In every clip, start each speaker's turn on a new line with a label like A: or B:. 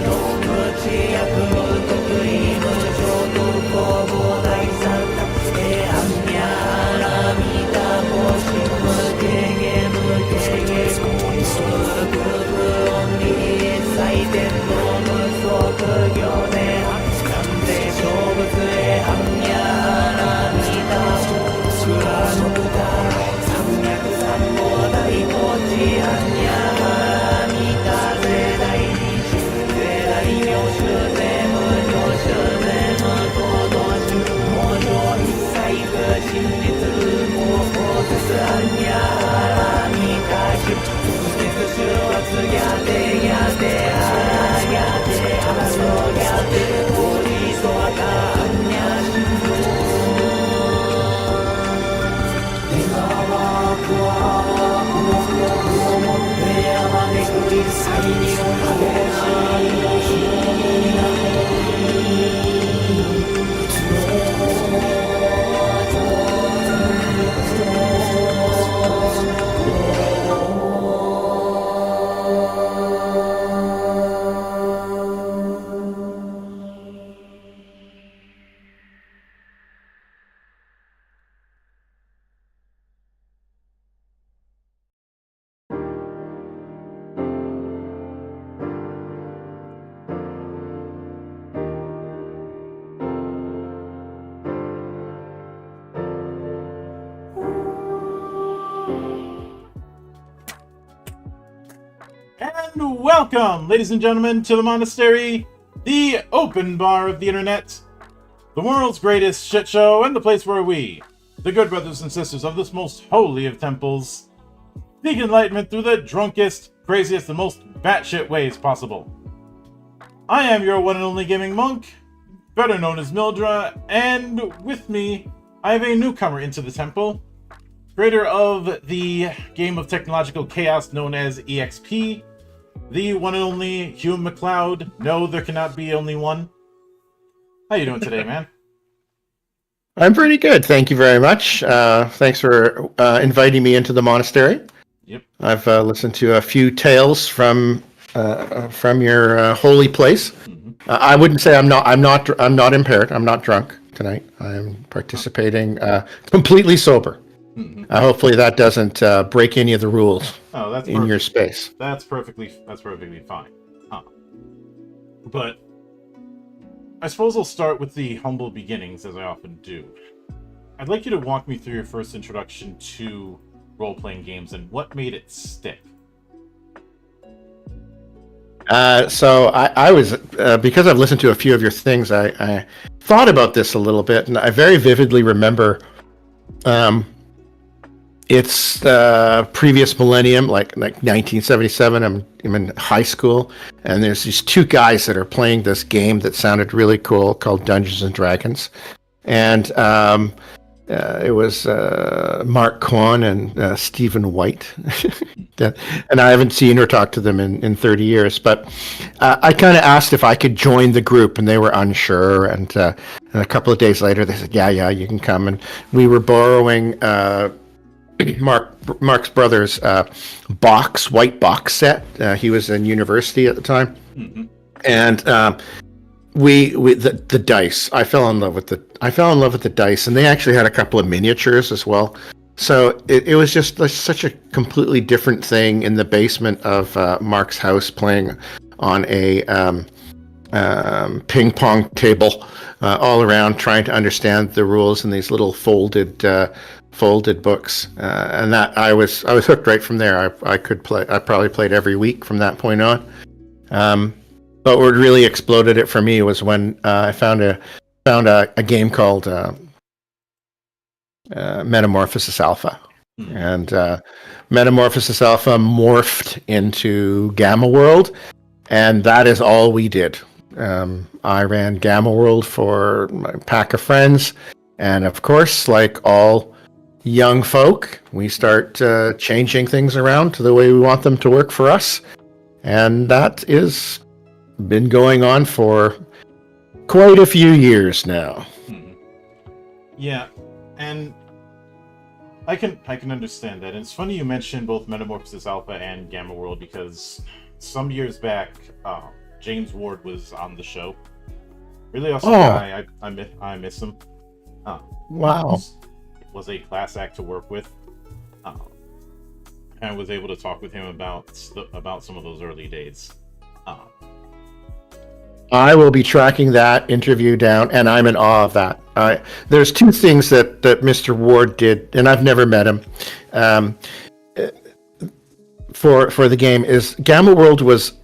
A: 無知悪無得意無常無公無大三大 And welcome, ladies and gentlemen, to the monastery, the open bar of the internet, the world's greatest shit show, and the place where we, the good brothers and sisters of this most holy of temples, seek enlightenment through the drunkest, craziest, and most batshit ways possible. I am your one and only gaming monk, better known as Mildra, and with me, I have a newcomer into the temple, creator of the game of technological chaos known as EXP, the one and only Hugh Macleod. No, there cannot be only one. How you doing today, man?
B: I'm pretty good, thank you very much. Thanks for inviting me into the monastery.
A: Yep.
B: I've listened to a few tales from your holy place.
A: Mm-hmm.
B: I wouldn't say I'm not impaired. I'm not drunk tonight. I am participating completely sober.
A: Mm-hmm.
B: Hopefully that doesn't break any of the rules in your space.
A: That's perfectly fine. But I suppose I'll start with the humble beginnings, as I often do. I'd like you to walk me through your first introduction to role-playing games and what made it stick.
B: So I was because I've listened to a few of your things. I thought about this a little bit, and I very vividly remember. It's previous millennium, like 1977. I'm in high school, and there's these two guys that are playing this game that sounded really cool called Dungeons and Dragons, and it was Mark Kwan and Stephen White, and I haven't seen or talked to them in 30 years. But I kind of asked if I could join the group, and they were unsure. And a couple of days later, they said, "Yeah, you can come." And we were borrowing Mark's brother's white box set. He was in university at the time,
A: Mm-hmm.
B: and the dice. I fell in love with the dice, and they actually had a couple of miniatures as well. So it was just such a completely different thing in the basement of Mark's house, playing on a ping pong table all around, trying to understand the rules in these little folded books, and that I was hooked right from there. I could play. I probably played every week from that point on. But what really exploded it for me was when I found a game called Metamorphosis Alpha, and Metamorphosis Alpha morphed into Gamma World, and that is all we did. I ran Gamma World for my pack of friends, and of course, like all young folk, we start changing things around to the way we want them to work for us, and that is been going on for quite a few years now.
A: Yeah, and I can understand that. And it's funny you mentioned both Metamorphosis Alpha and Gamma World, because some years back, James Ward was on the show. Really awesome guy. I miss him.
B: Wow.
A: Was a class act to work with. And was able to talk with him about some of those early days.
B: I will be tracking that interview down, and I'm in awe of that. There's two things that Mr. Ward did, and I've never met him. For the game, is Gamma World was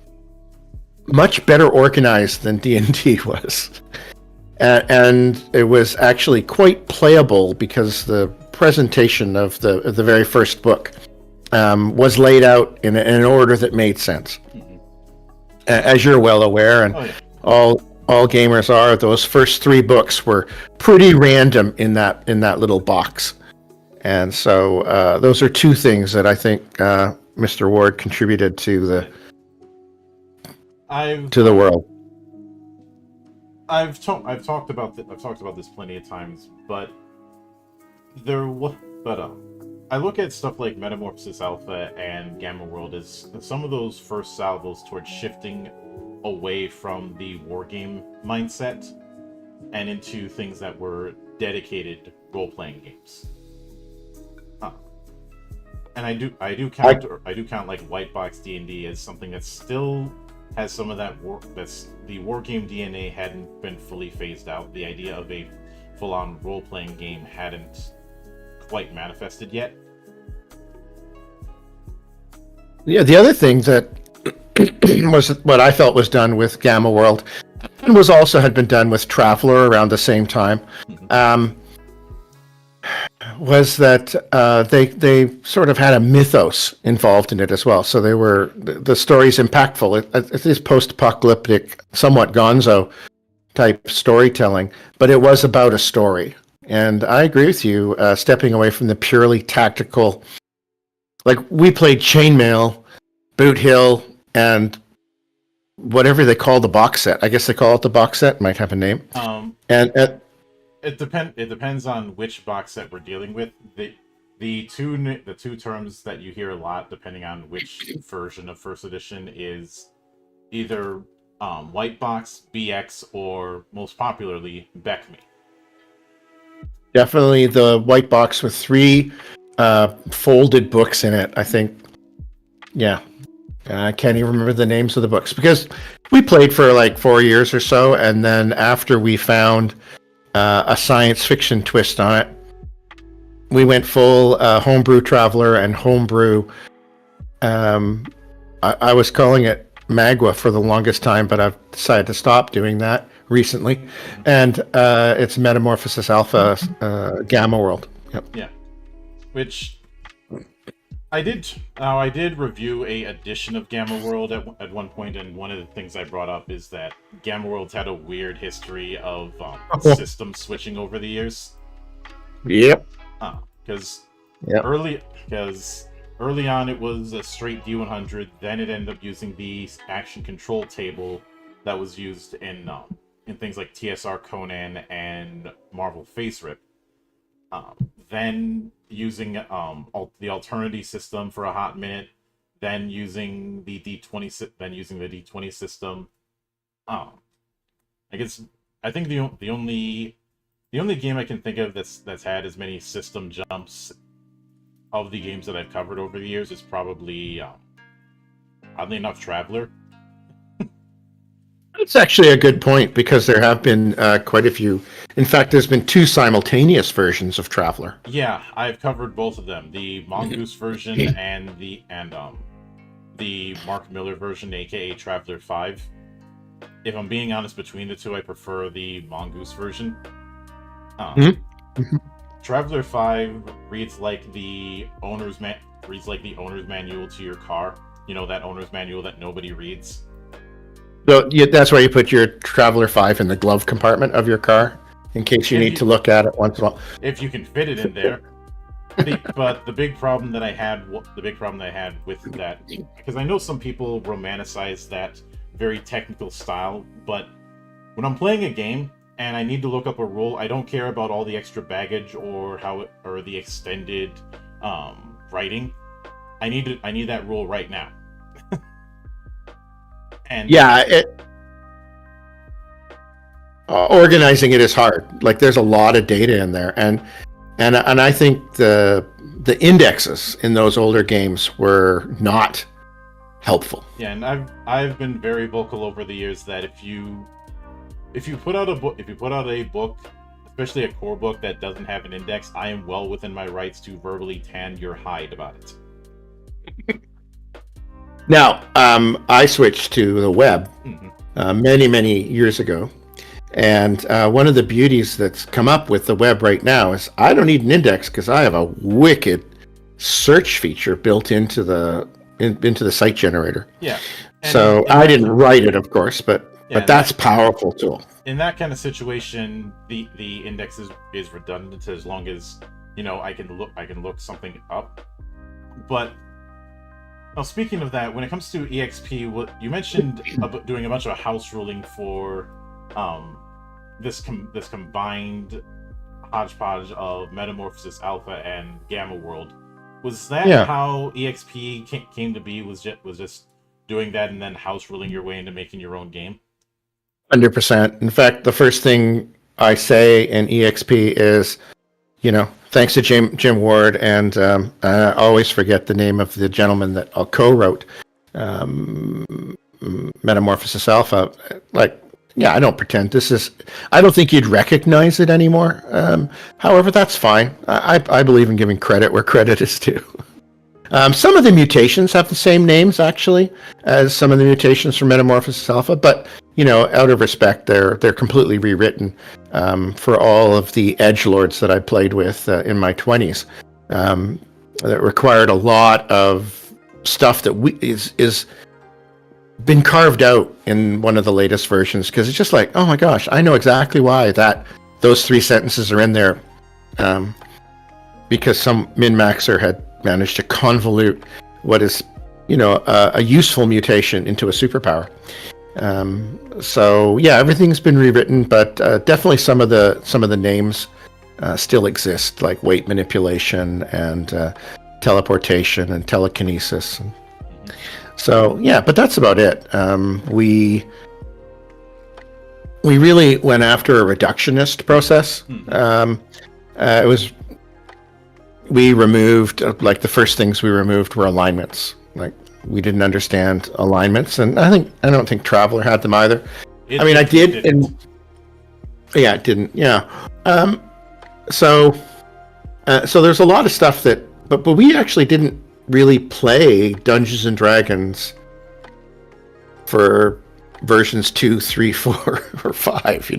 B: much better organized than D&D was. And it was actually quite playable because the presentation of the very first book was laid out in an order that made sense.
A: Mm-hmm.
B: As you're well aware, and all gamers are, those first three books were pretty random in that little box. And so those are two things that I think Mr. Ward contributed to the world.
A: I've talked about this plenty of times, but I look at stuff like Metamorphosis Alpha and Gamma World as some of those first salvos towards shifting away from the wargame mindset and into things that were dedicated role-playing games. And I do count like White Box D&D as something that still has some of that that's the wargame DNA hadn't been fully phased out. The idea of a full-on role-playing game hadn't quite manifested yet.
B: Yeah, the other thing that was what I felt was done with Gamma World, and had been done with Traveler around the same time. Was that they sort of had a mythos involved in it as well. So the story's impactful. It is post-apocalyptic, somewhat gonzo type storytelling, but it was about a story. And I agree with you, stepping away from the purely tactical. Like, we played Chainmail, Boot Hill, and whatever they call the box set. I guess they call it the box set. Might have a name. And
A: it depends on which box set we're dealing with. The two terms that you hear a lot, depending on which version of first edition, is either white box, BX, or most popularly BECME.
B: Definitely the white box with 3 folded books in it, I think. Yeah. I can't even remember the names of the books because we played for like 4 years or so, and then after we found a science fiction twist on it, we went full homebrew Traveler and homebrew. I was calling it Magua for the longest time, but I've decided to stop doing that recently. And it's Metamorphosis Alpha Gamma World. Yep.
A: Yeah. Which I did review a edition of Gamma World at one point, and one of the things I brought up is that Gamma World's had a weird history of system switching over the years.
B: Yep.
A: Because early on it was a straight D100, then it ended up using the action control table that was used in things like TSR Conan and Marvel Face Rip. Then using the Alternity system for a hot minute, then using the D20 system. I think the only game I can think of that's had as many system jumps of the games that I've covered over the years is probably oddly enough Traveler.
B: It's actually a good point because there have been quite a few. In fact, there's been 2 simultaneous versions of Traveler.
A: Yeah, I've covered both of them: the Mongoose version and the Mark Miller version, aka Traveler 5. If I'm being honest, between the two, I prefer the Mongoose version. Traveler 5 reads like the owner's manual to your car. You know, that owner's manual that nobody reads.
B: So that's why you put your Traveler 5 in the glove compartment of your car, in case you need to look at it once in a while.
A: If you can fit it in there. But the big problem that I had with that, because I know some people romanticize that very technical style, but when I'm playing a game and I need to look up a rule, I don't care about all the extra baggage or the extended writing. I need that rule right now. And
B: organizing it is hard. Like, there's a lot of data in there, and I think the indexes in those older games were not helpful.
A: Yeah, and I've been very vocal over the years that if you put out a book, especially a core book that doesn't have an index, I am well within my rights to verbally tan your hide about it.
B: Now, I switched to the web many years ago, and one of the beauties that's come up with the web right now is I don't need an index because I have a wicked search feature built into the site generator.
A: Yeah.
B: So I didn't write it, of course, but that's powerful tool.
A: In that kind of situation, the index is redundant as long as I can look something up. But now, speaking of that, when it comes to EXP, you mentioned about doing a bunch of house ruling for this combined hodgepodge of Metamorphosis Alpha and Gamma World. Was that how EXP came to be? Was just doing that and then house ruling your way into making your own game?
B: 100%. In fact, the first thing I say in EXP is, thanks to Jim Ward, and I always forget the name of the gentleman that co-wrote Metamorphosis Alpha. I don't pretend I don't think you'd recognize it anymore. However, that's fine. I believe in giving credit where credit is due. Some of the mutations have the same names, actually, as some of the mutations from Metamorphosis Alpha, but, out of respect, they're completely rewritten for all of the edgelords that I played with in my 20s. That required a lot of stuff that is been carved out in one of the latest versions, because it's just like, oh my gosh, I know exactly why those 3 sentences are in there, because some min-maxer had managed to convolute what is, a useful mutation into a superpower. So yeah, everything's been rewritten, but definitely some of the names still exist, like weight manipulation and teleportation and telekinesis. So yeah, but that's about it. We really went after a reductionist process. We removed, the first things we removed were alignments. Like, we didn't understand alignments, and I don't think Traveler had them either. I did, and yeah, it didn't. Yeah. So there's a lot of stuff but we actually didn't really play Dungeons and Dragons for versions 2, 3, 4, or 5.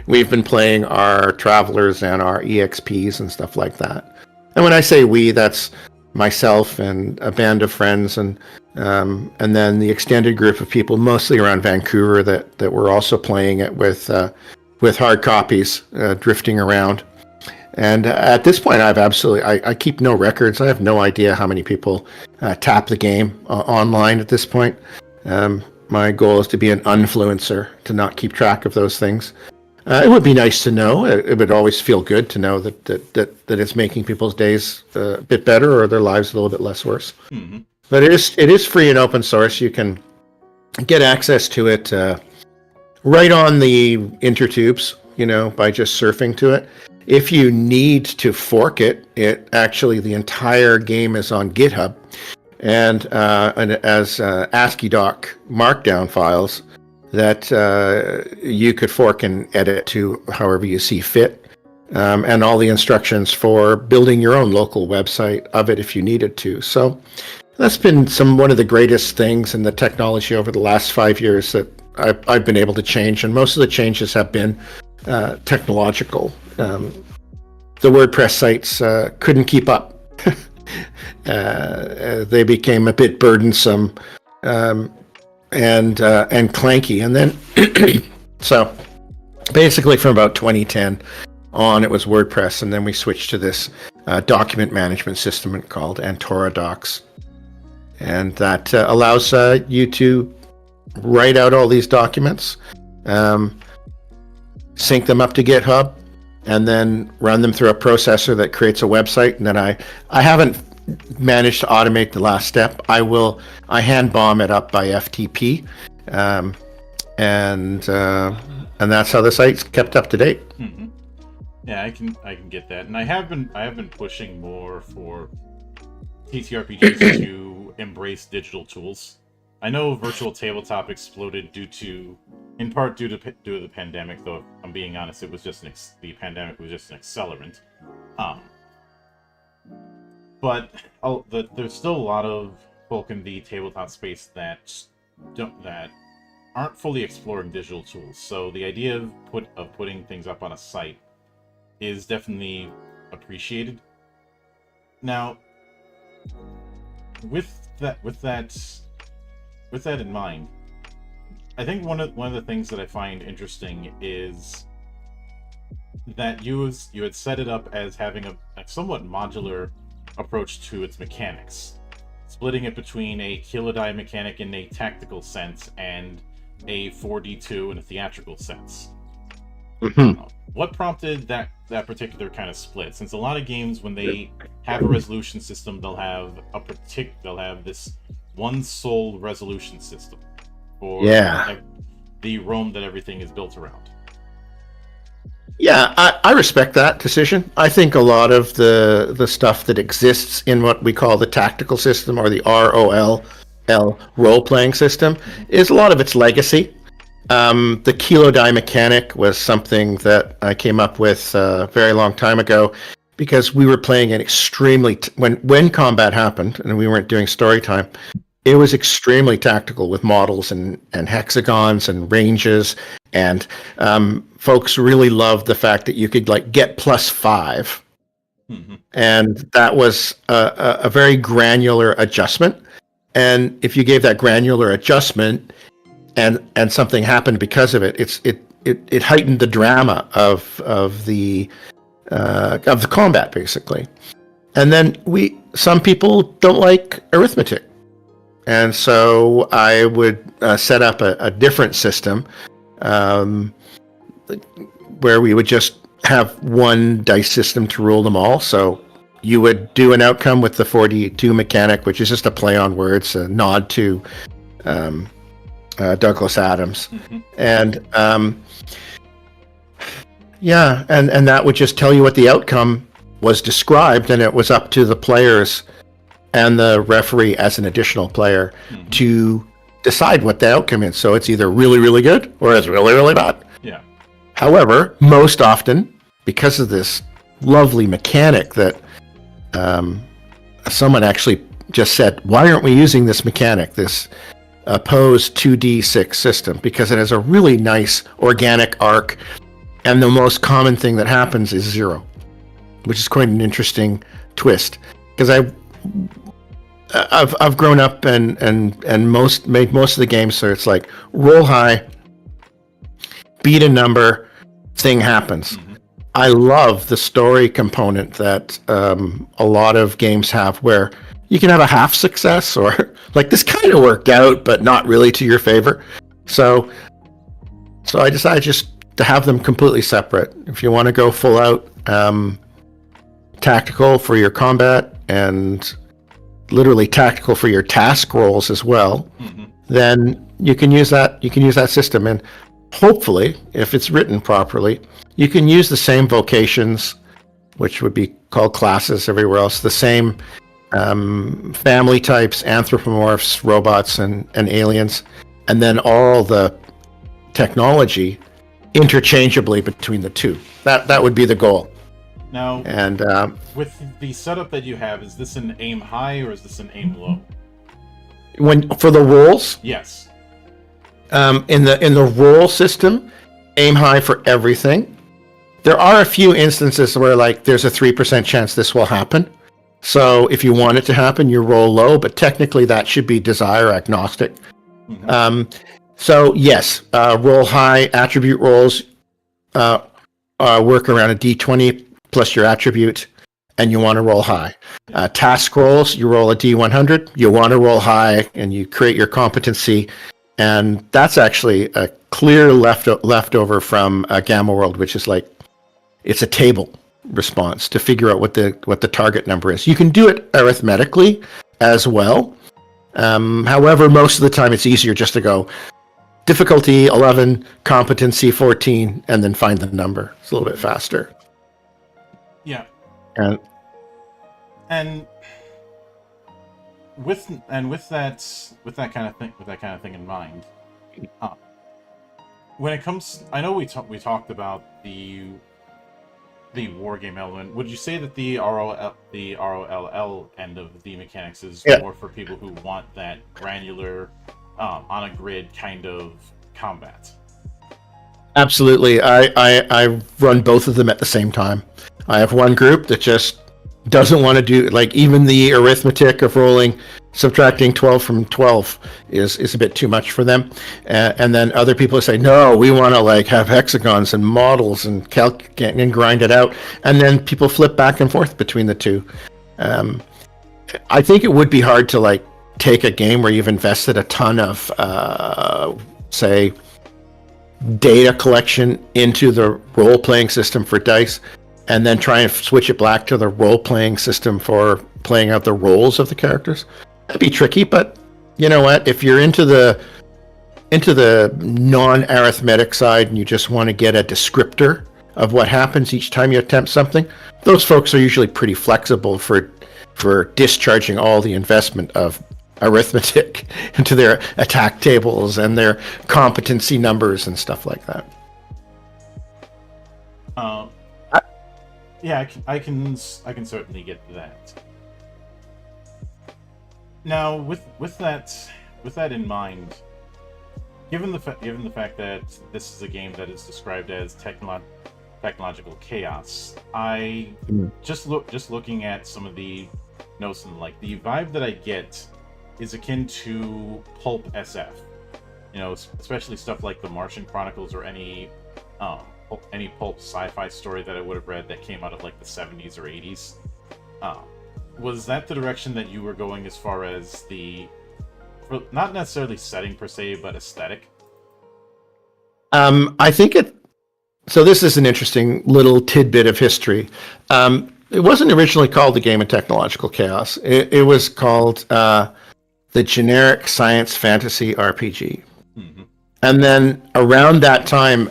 B: We've been playing our Travelers and our EXPs and stuff like that. And when I say we, that's myself and a band of friends, and then the extended group of people, mostly around Vancouver, that were also playing it with hard copies, drifting around. And at this point, I keep no records. I have no idea how many people tap the game online at this point. My goal is to be an influencer, to not keep track of those things. It would be nice to know. It would always feel good to know that it's making people's days a bit better, or their lives a little bit less worse. Mm-hmm. But it is free and open source. You can get access to it right on the intertubes, by just surfing to it. If you need to fork it, the entire game is on GitHub, and as ASCII doc markdown files that you could fork and edit to however you see fit, and all the instructions for building your own local website of it if you needed to. So that's been one of the greatest things in the technology over the last 5 years that I've been able to change, and most of the changes have been technological. The WordPress sites couldn't keep up. They became a bit burdensome and clanky, and then so basically from about 2010 on, it was WordPress, and then we switched to this document management system called Antora Docs, and that allows you to write out all these documents, sync them up to GitHub, and then run them through a processor that creates a website. And then I haven't managed to automate the last step. I hand bomb it up by FTP, and that's how the site's kept up to date.
A: Mm-hmm. Yeah, I can get that, and I have been pushing more for TTRPGs to embrace digital tools. I know virtual tabletop exploded in part due to the pandemic. Though, if I'm being honest, it was just the pandemic was just an accelerant. But there's still a lot of folk in the tabletop space that aren't fully exploring digital tools. So the idea of putting things up on a site is definitely appreciated. Now, with that in mind, I think one of the things that I find interesting is that you had set it up as having a somewhat modular approach to its mechanics, splitting it between a kill a die mechanic in a tactical sense and a 4D2 in a theatrical sense. Mm-hmm. What prompted that particular kind of split? Since a lot of games, when they have a resolution system, they'll have this one sole resolution system for the Rome that everything is built around.
B: Yeah, I respect that decision. I think a lot of the stuff that exists in what we call the tactical system, or the ROL role-playing system, is a lot of its legacy. The kilo die mechanic was something that I came up with a very long time ago, because we were playing an extremely when combat happened and we weren't doing story time, it was extremely tactical with models and hexagons and ranges, and folks really loved the fact that you could like get +5, and that was a very granular adjustment. And if you gave that granular adjustment and something happened because of it, it heightened the drama of the combat, basically. And then some people don't like arithmetic, and so I would set up a different system where we would just have one dice system to rule them all. So you would do an outcome with the 42 mechanic, which is just a play on words, a nod to Douglas Adams. And and that would just tell you what the outcome was described, and it was up to the players and the referee as an additional player to decide what the outcome is. So it's either really, really good or it's really, really bad.
A: Yeah.
B: However, most often, because of this lovely mechanic that someone actually just said, why aren't we using this mechanic, this opposed 2d6 system? Because it has a really nice organic arc, and the most common thing that happens is 0, which is quite an interesting twist. Because I've grown up and made most of the games so it's like roll high, beat a number, thing happens. I love the story component that a lot of games have, where you can have a half success, or like this kind of worked out but not really to your favor. So I decided just to have them completely separate. If you want to go full out tactical for your combat and literally tactical for your task rolls as well, then you can use that system. And hopefully, if it's written properly, you can use the same vocations, which would be called classes everywhere else, the same family types, anthropomorphs, robots, and aliens, and then all the technology interchangeably between the two. That would be the goal.
A: Now,
B: and
A: with the setup that you have, is this an aim high or is this an aim low?
B: For the rolls,
A: yes.
B: In the roll system, aim high for everything. There are a few instances where like there's a 3% chance this will happen. So if you want it to happen, you roll low, but technically that should be desire agnostic. So yes, roll high. Attribute rolls work around a d20 plus your attribute, and you want to roll high. Task rolls, you roll a d100, you want to roll high, and you create your competency. And that's actually a clear leftover from Gamma World, which is like, it's a table response to figure out what the target number is. You can do it arithmetically as well. However, most of the time it's easier just to go difficulty 11, competency 14, and then find the number. It's a little bit faster.
A: Yeah.
B: And
A: with that kind of thing in mind, when it comes, I know we talked about the war game element. Would you say that the ROLL end of the mechanics is more for people who want that granular, on a grid kind of combat?
B: Absolutely. I run both of them at the same time. I have one group that just doesn't want to do, like, even the arithmetic of subtracting 12 from 12 is a bit too much for them. And then other people say, no, we want to like have hexagons and models and and grind it out. And then people flip back and forth between the two. I think it would be hard to like take a game where you've invested a ton of, say, data collection into the role-playing system for dice, and then try and switch it back to the role-playing system for playing out the roles of the characters. That'd be tricky, but you know what? If you're into the non-arithmetic side and you just want to get a descriptor of what happens each time you attempt something, those folks are usually pretty flexible for discharging all the investment of arithmetic into their attack tables and their competency numbers and stuff like that.
A: Yeah, I can certainly get that. Now, with that in mind, given the fact that this is a game that is described as technological chaos, I just looking at some of the notes and like the vibe that I get is akin to pulp SF. You know, especially stuff like the Martian Chronicles or any pulp sci-fi story that I would have read that came out of like the 70s or 80s. Was that the direction that you were going as far as not necessarily setting per se, but aesthetic?
B: I think so this is an interesting little tidbit of history. It wasn't originally called the Game of Technological Chaos. It was called the generic science fantasy RPG. Mm-hmm. And then around that time,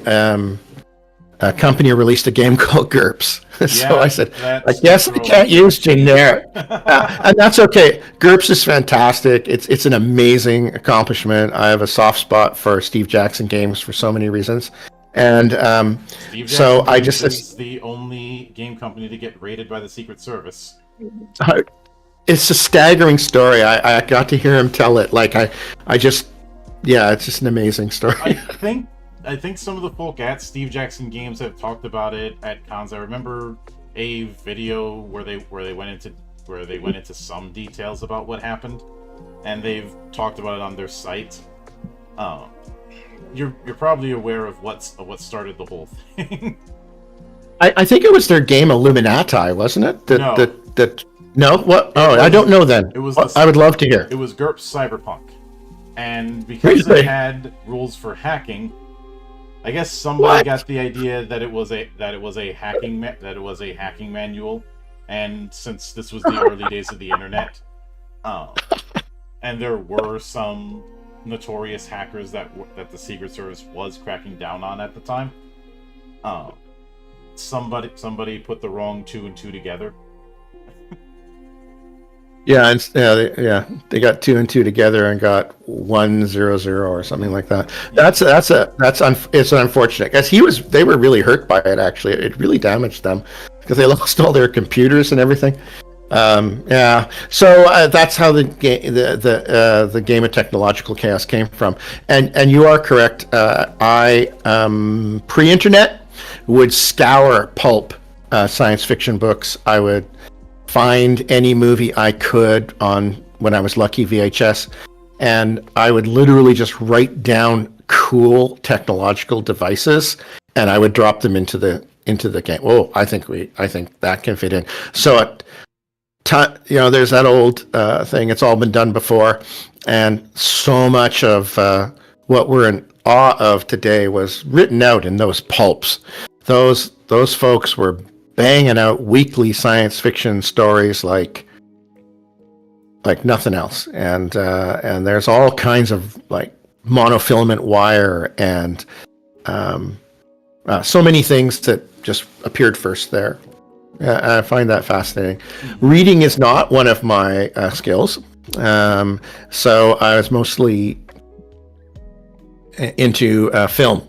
B: a company released a game called GURPS. So I said, I guess I can't use generic. And that's okay. GURPS is fantastic. It's an amazing accomplishment. I have a soft spot for Steve Jackson games for so many reasons. And so I just...
A: is the only game company to get raided by the Secret Service.
B: It's a staggering story. I got to hear him tell it. Like, I just... Yeah, it's just an amazing story.
A: I think some of the folk at Steve Jackson Games have talked about it at cons. I remember a video where they went into some details about what happened, and they've talked about it on their site. You're probably aware of what started the whole thing.
B: I think it was their game Illuminati, wasn't it? No. What? Oh, I don't know. Then
A: it was.
B: I would love to hear.
A: It was GURPS Cyberpunk, and because it had rules for hacking. I guess somebody got the idea that it was a hacking manual, and since this was the early days of the internet, and there were some notorious hackers that the Secret Service was cracking down on at the time, somebody put the wrong 2 and 2 together. They got 2 and 2 together and got 1-0-0 or something like that. It's unfortunate because they were really hurt by it. Actually, it really damaged them because they lost all their computers and everything. So that's how the Game of Technological Chaos came from. And you are correct. I pre-internet would scour pulp science fiction books. I would find any movie I could on, when I was lucky, VHS, and I would literally just write down cool technological devices, and I would drop them into the game. Oh, I think that can fit in. So, there's that old thing. It's all been done before, and so much of what we're in awe of today was written out in those pulps. Those folks were banging out weekly science fiction stories like nothing else, and there's all kinds of like monofilament wire and so many things that just appeared first there. I find that fascinating. Reading is not one of my skills, so I was mostly into film,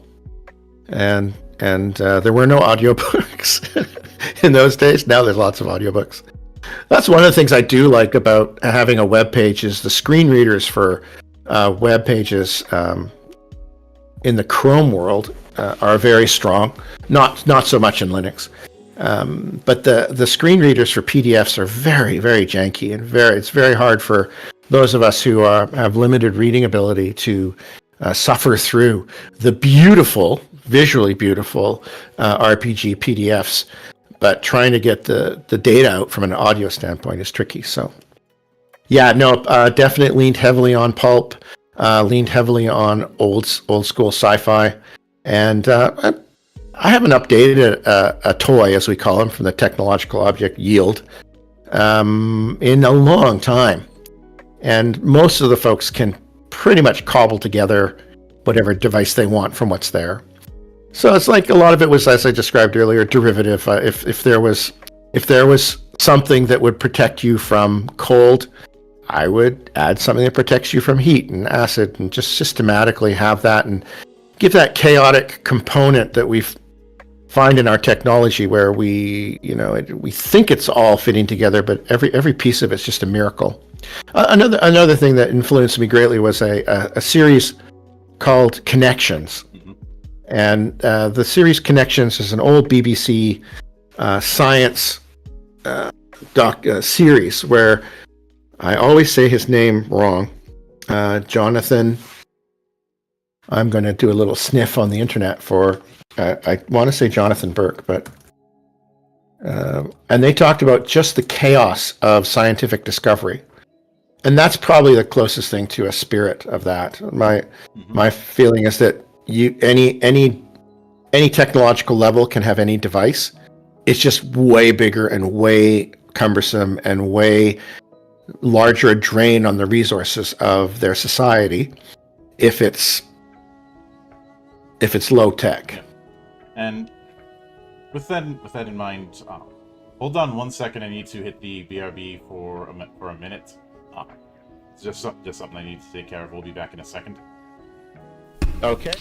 A: and there were no audiobooks in those days. Now there's lots of audiobooks. That's one of the things I do like about having a web page is the screen readers for web pages in the Chrome world are very strong. Not so much in Linux, but the screen readers for PDFs are very, very janky and it's very hard for those of us who have limited reading ability to suffer through the visually beautiful RPG PDFs. But trying to get the data out from an audio standpoint is tricky. So, definitely leaned heavily on pulp, leaned heavily on old school sci-fi, and I haven't updated a toy, as we call them, from the technological object Yield in a long time. And most of the folks can pretty much cobble together whatever device they want from what's there. So it's like a lot of it was, as I described earlier, derivative. If there was something that would protect you from cold, I would add something that protects you from heat and acid, and just systematically have that and give that chaotic component that we've
B: find in our technology where we think it's all fitting together, but every piece of it's just a miracle. Another thing that influenced me greatly was a series called Connections. And the series Connections is an old BBC science series where I always say his name wrong. Jonathan. I'm going to do a little sniff on the internet for. I want to say Jonathan Burke, but and they talked about just the chaos of scientific discovery, and that's probably the closest thing to a spirit of that. My feeling is that any technological level can have any device. It's just way bigger and way cumbersome and way larger a drain on the resources of their society if it's low tech.
A: Yeah. And with that in mind, hold on 1 second. I need to hit the BRB for a minute. It's just something I need to take care of. We'll be back in a second.
B: Okay.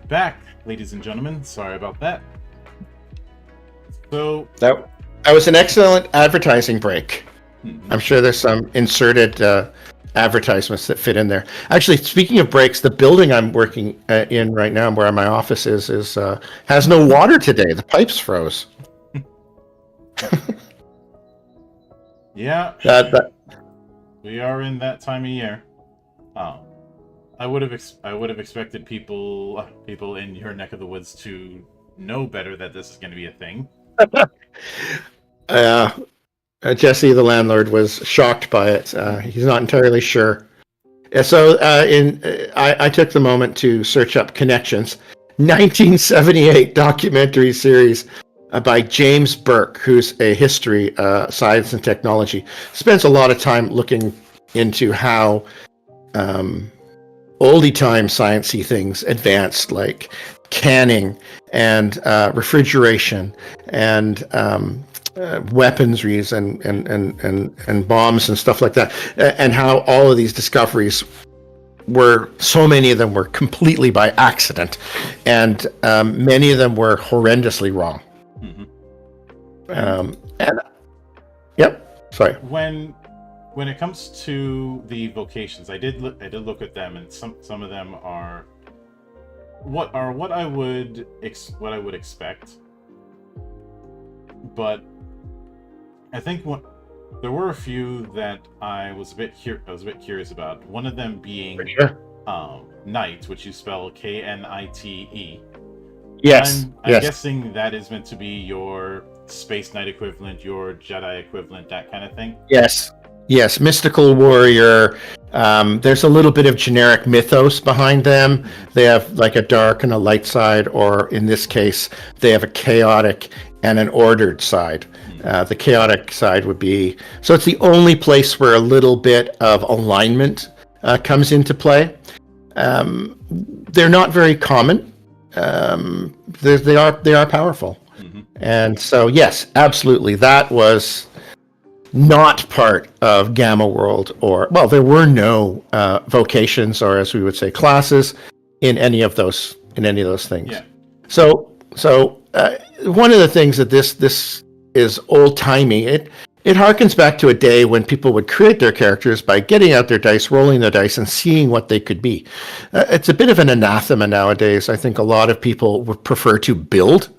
A: Back, ladies and gentlemen. Sorry about that. So
B: that was an excellent advertising break. I'm sure there's some inserted advertisements that fit in there. Actually, speaking of breaks, the building I'm working in right now, where my office is has no water today. The pipes froze.
A: Yeah, we are in that time of year. I would have expected people in your neck of the woods to know better that this is going to be a thing.
B: Jesse, the landlord, was shocked by it. He's not entirely sure. So I took the moment to search up Connections, 1978 documentary series by James Burke, who's a history, science and technology. Spends a lot of time looking into how oldie time sciencey things advanced, like canning and refrigeration and weaponries and bombs and stuff like that, and how all of these discoveries so many of them were completely by accident, and many of them were horrendously wrong. Sorry.
A: When it comes to the vocations, I did look at them, and some of them are what I would expect. But I think there were a few that I was a bit curious about. One of them being Knight, which you spell Knite.
B: Yes.
A: I'm guessing that is meant to be your Space Knight equivalent, your Jedi equivalent, that kind of thing.
B: Yes, mystical warrior. There's a little bit of generic mythos behind them. They have like a dark and a light side, or in this case, they have a chaotic and an ordered side. The chaotic side would be... So it's the only place where a little bit of alignment comes into play. They're not very common. They are powerful. And so, yes, absolutely. That was not part of Gamma World, there were no vocations, or as we would say, classes in any of those things.
A: Yeah.
B: So one of the things that this is old timey. it harkens back to a day when people would create their characters by getting out their dice, rolling the dice, and seeing what they could be. It's a bit of an anathema nowadays. I think a lot of people would prefer to build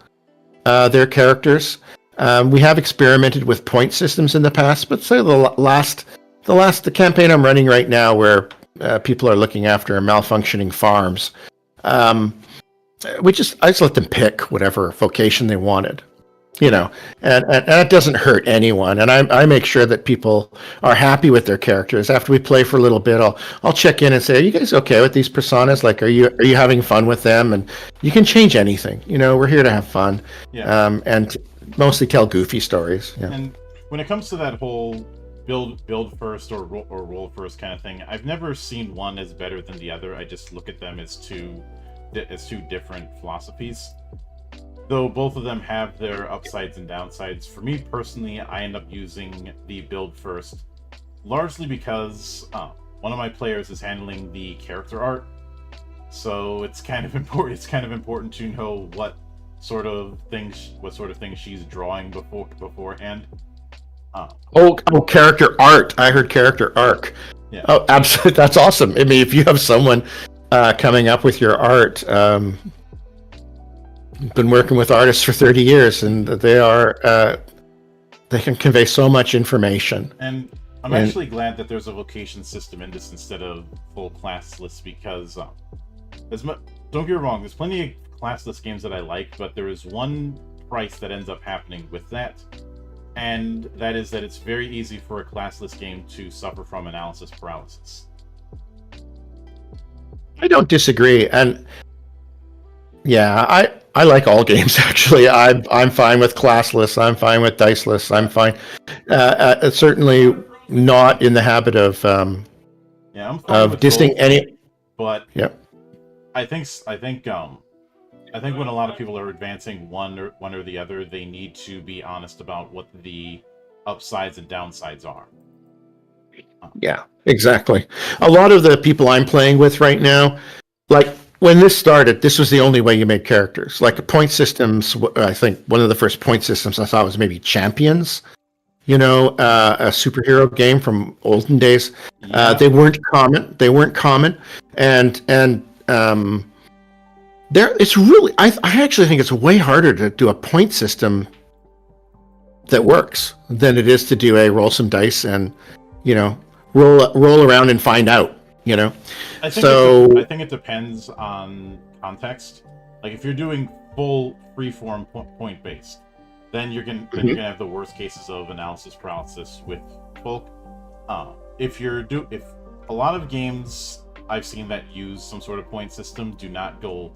B: their characters. We have experimented with point systems in the past, but say the campaign I'm running right now, where people are looking after malfunctioning farms, I just let them pick whatever vocation they wanted. And that doesn't hurt anyone. And I make sure that people are happy with their characters. After we play for a little bit, I'll check in and say, "Are you guys okay with these personas? Like, are you having fun with them?" And you can change anything. We're here to have fun, and mostly tell goofy stories. Yeah.
A: And when it comes to that whole build first or roll first kind of thing, I've never seen one as better than the other. I just look at them as two different philosophies. Though both of them have their upsides and downsides. For me personally, I end up using the build first, largely because one of my players is handling the character art, so it's kind of important. It's kind of important to know what sort of things she's drawing beforehand.
B: Character art. I heard character arc.
A: Yeah.
B: Oh, absolutely. That's awesome. I mean, if you have someone coming up with your art. Been working with artists for 30 years, and they can convey so much information.
A: And I'm actually glad that there's a vocation system in this instead of full classless, because don't get me wrong, there's plenty of classless games that I like, but there is one price that ends up happening with that, and that is that it's very easy for a classless game to suffer from analysis paralysis.
B: I don't disagree, and yeah, I like all games actually. I'm fine with classless. I'm fine with diceless. I'm fine. Certainly not in the habit of
A: I'm fine with
B: disting
A: both,
B: any.
A: But
B: yeah,
A: I think when a lot of people are advancing one or the other, they need to be honest about what the upsides and downsides are.
B: Yeah, exactly. A lot of the people I'm playing with right now, like. When this started, this was the only way you made characters. Like point systems, I think one of the first point systems I saw was maybe Champions, a superhero game from olden days.
A: Yeah.
B: They weren't common. And it's really, I actually think it's way harder to do a point system that works than it is to do a roll some dice and, roll around and find out.
A: I think it depends on context. Like if you're doing full freeform point based, then you're gonna have the worst cases of analysis paralysis with folk. If a lot of games I've seen that use some sort of point system do not go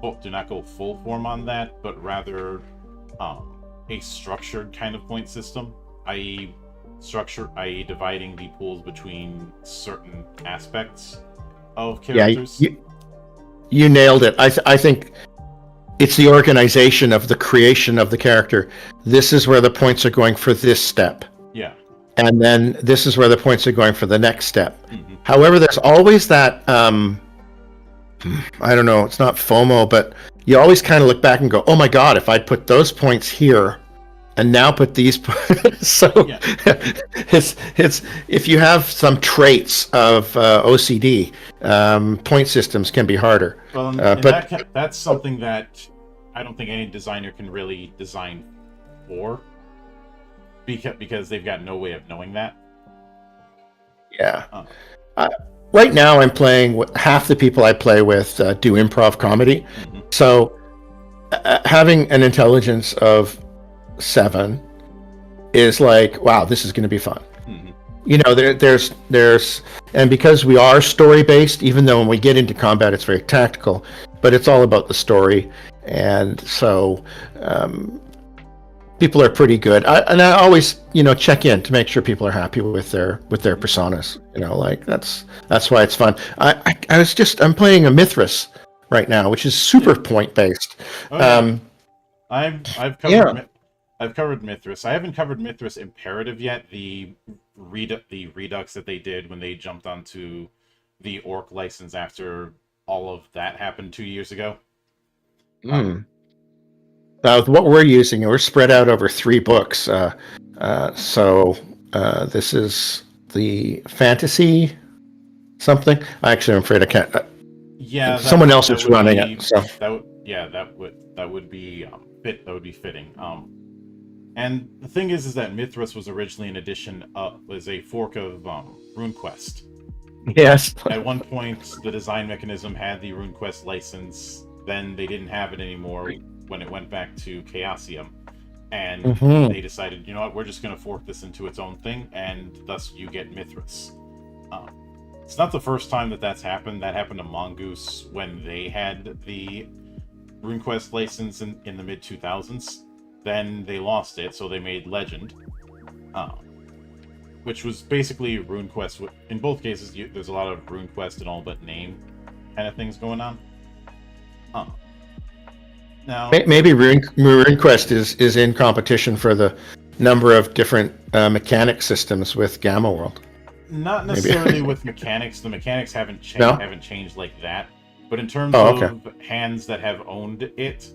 A: full form on that, but rather a structured kind of point system, i.e. dividing the pools between certain aspects of characters.
B: Yeah, you nailed it. I think it's the organization of the creation of the character. This is where the points are going for this step.
A: Yeah.
B: And then this is where the points are going for the next step.
A: Mm-hmm.
B: However, there's always that, I don't know, it's not FOMO, but you always kind of look back and go, oh my God, if I'd put those points here, and now put these. So yeah. it's if you have some traits of OCD, point systems can be harder.
A: Well, but that's something that I don't think any designer can really design for, because they've got no way of knowing that.
B: Yeah. Right now, I'm playing. Half the people I play with do improv comedy,
A: mm-hmm.
B: So having an intelligence of 7 is like, wow, this is going to be fun. Mm-hmm. There's and because we are story based, even though when we get into combat it's very tactical, but it's all about the story, and so people are pretty good. I always check in to make sure people are happy with their personas. Like that's why it's fun. I'm playing a Mithras right now, which is super point based.
A: Oh, yeah. I've covered. Yeah. I've covered Mithras. I haven't covered Mithras Imperative yet. The redux that they did when they jumped onto the Orc license after all of that happened 2 years ago.
B: What we're using, we're spread out over 3 books. This is the fantasy something. Actually, I'm afraid I can't.
A: Yeah,
B: Someone else is running it. So
A: that would be that would be fitting. And the thing is that Mithras was originally an edition was a fork of RuneQuest.
B: yes,
A: At one point, the design mechanism had the RuneQuest license. Then they didn't have it anymore when it went back to Chaosium, and they decided, you know what, we're just going to fork this into its own thing, and thus you get Mithras. It's not the first time that's happened. That happened to Mongoose when they had the RuneQuest license in the mid 2000s. Then they lost it, so they made Legend, which was basically RuneQuest. In both cases, there's a lot of RuneQuest and all but name kind of things going on. Now,
B: maybe RuneQuest is in competition for the number of different mechanic systems with Gamma World.
A: Not necessarily with mechanics. The mechanics haven't changed like that. But in terms of hands that have owned it,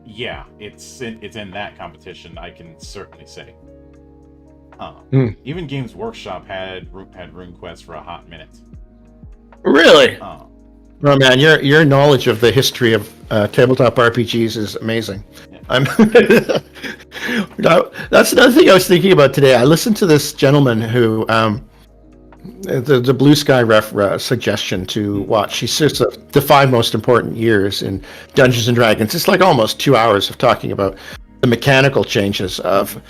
A: yeah, it's in that competition, I can certainly say. Even Games Workshop had RuneQuest for a hot minute.
B: Really? Oh man, your knowledge of the history of tabletop RPGs is amazing. Yeah. That's another thing I was thinking about today. I listened to this gentleman who the Blue Sky suggestion to watch. He says the 5 most important years in Dungeons and Dragons. It's like almost 2 hours of talking about the mechanical changes of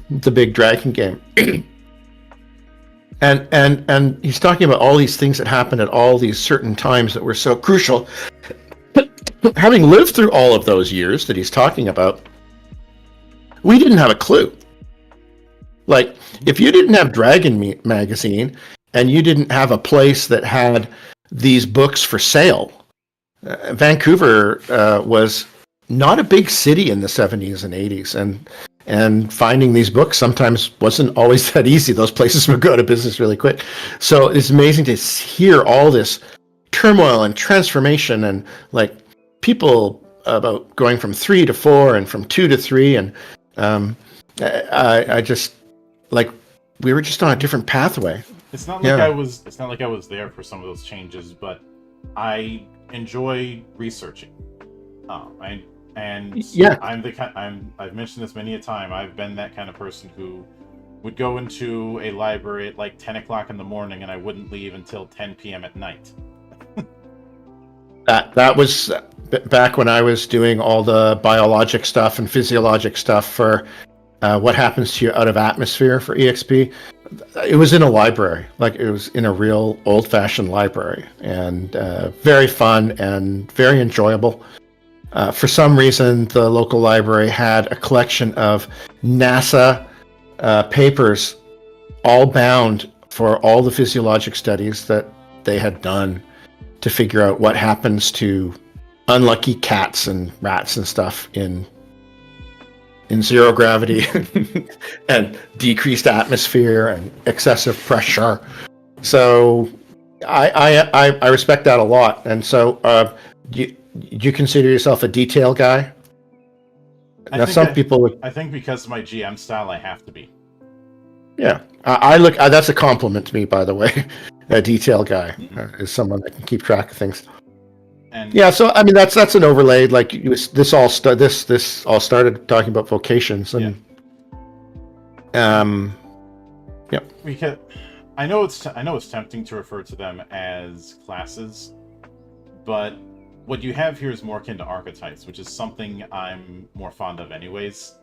B: the big dragon game. And he's talking about all these things that happened at all these certain times that were so crucial. Having lived through all of those years that he's talking about, we didn't have a clue. Like, if you didn't have Dragon Magazine and you didn't have a place that had these books for sale, Vancouver was not a big city in the 70s and 80s, and finding these books sometimes wasn't always that easy. Those places would go out of business really quick. So it's amazing to hear all this turmoil and transformation, and like people about going from 3 to 4 and from 2 to 3, and I just, like, we were just on a different pathway.
A: It's not like I was there for some of those changes, but I enjoy researching. I've mentioned this many a time. I've been that kind of person who would go into a library at like 10 o'clock in the morning, and I wouldn't leave until 10 p.m. at night.
B: That was back when I was doing all the biologic stuff and physiologic stuff for what happens to you out of atmosphere for EXP. It was in a library, like it was in a real old-fashioned library, and very fun and very enjoyable. For some reason, the local library had a collection of NASA papers, all bound for all the physiologic studies that they had done to figure out what happens to unlucky cats and rats and stuff in zero gravity and decreased atmosphere and excessive pressure. So I respect that a lot. And so do you consider yourself a detail guy?
A: I think because of my GM style, I have to be.
B: Yeah, that's a compliment to me, by the way. A detail guy is someone that can keep track of things. And yeah, so I mean that's an overlay. Like this all started talking about vocations, and yeah.
A: Because I know it's tempting to refer to them as classes, but what you have here is more akin to archetypes, which is something I'm more fond of, anyways.